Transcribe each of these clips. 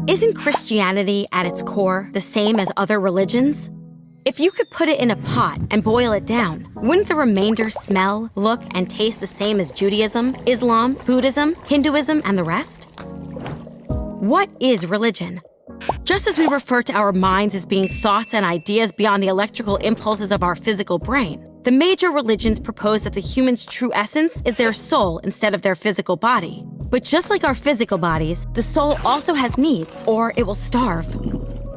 Isn't Christianity at its core the same as other religions? If you could put it in a pot and boil it down, wouldn't the remainder smell, look, and taste the same as Judaism, Islam, Buddhism, Hinduism, and the rest? What is religion? Just as we refer to our minds as being thoughts and ideas beyond the electrical impulses of our physical brain, the major religions propose that the human's true essence is their soul instead of their physical body. But just like our physical bodies, the soul also has needs, or it will starve.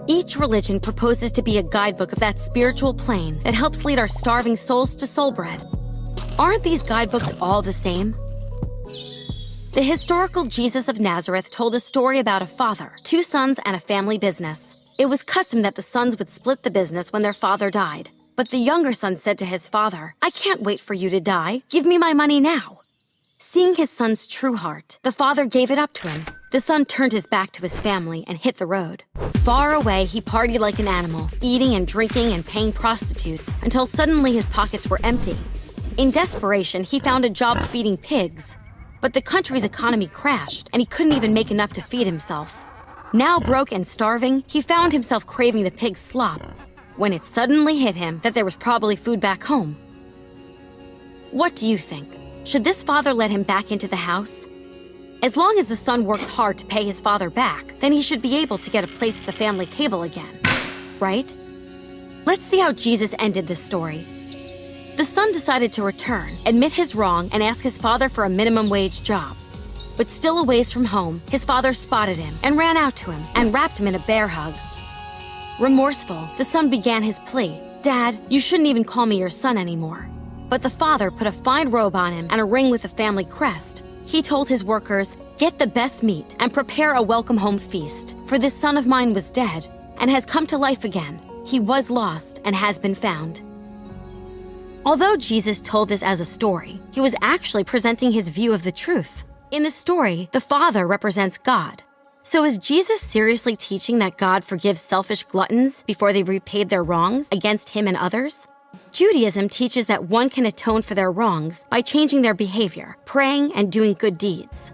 Each religion proposes to be a guidebook of that spiritual plane that helps lead our starving souls to soul bread. Aren't these guidebooks all the same? The historical Jesus of Nazareth told a story about a father, 2 sons, and a family business. It was custom that the sons would split the business when their father died. But the younger son said to his father, "I can't wait for you to die. Give me my money now." Seeing his son's true heart, the father gave it up to him. The son turned his back to his family and hit the road. Far away, he partied like an animal, eating and drinking and paying prostitutes, until suddenly his pockets were empty. In desperation, he found a job feeding pigs. But the country's economy crashed, and he couldn't even make enough to feed himself. Now broke and starving, he found himself craving the pig's slop, when it suddenly hit him that there was probably food back home. What do you think? Should this father let him back into the house? As long as the son works hard to pay his father back, then he should be able to get a place at the family table again, right? Let's see how Jesus ended this story. The son decided to return, admit his wrong, and ask his father for a minimum wage job. But still a ways from home, his father spotted him and ran out to him and wrapped him in a bear hug. Remorseful, the son began his plea. "Dad, you shouldn't even call me your son anymore." But the father put a fine robe on him and a ring with a family crest. He told his workers, "Get the best meat and prepare a welcome home feast, for this son of mine was dead and has come to life again. He was lost and has been found." Although Jesus told this as a story, he was actually presenting his view of the truth. In the story, the father represents God. So is Jesus seriously teaching that God forgives selfish gluttons before they've repaid their wrongs against him and others? Judaism teaches that one can atone for their wrongs by changing their behavior, praying, and doing good deeds.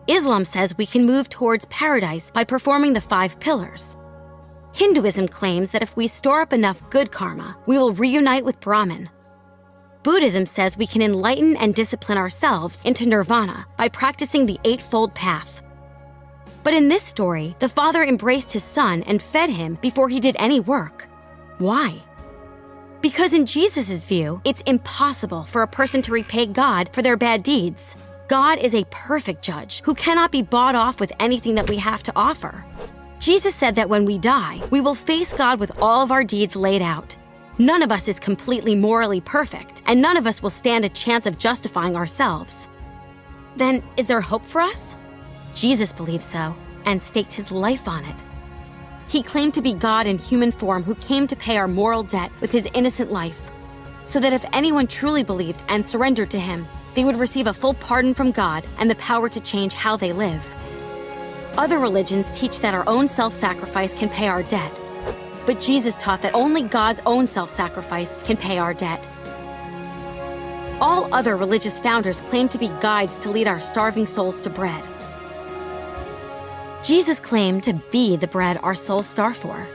Islam says we can move towards paradise by performing the 5 pillars. Hinduism claims that if we store up enough good karma, we will reunite with Brahman. Buddhism says we can enlighten and discipline ourselves into nirvana by practicing the 8-fold path. But in this story, the father embraced his son and fed him before he did any work. Why? Because in Jesus' view, it's impossible for a person to repay God for their bad deeds. God is a perfect judge who cannot be bought off with anything that we have to offer. Jesus said that when we die, we will face God with all of our deeds laid out. None of us is completely morally perfect, and none of us will stand a chance of justifying ourselves. Then, is there hope for us? Jesus believed so, and staked his life on it. He claimed to be God in human form who came to pay our moral debt with his innocent life, so that if anyone truly believed and surrendered to him, they would receive a full pardon from God and the power to change how they live. Other religions teach that our own self-sacrifice can pay our debt, but Jesus taught that only God's own self-sacrifice can pay our debt. All other religious founders claim to be guides to lead our starving souls to bread. Jesus claimed to be the bread our souls starve for.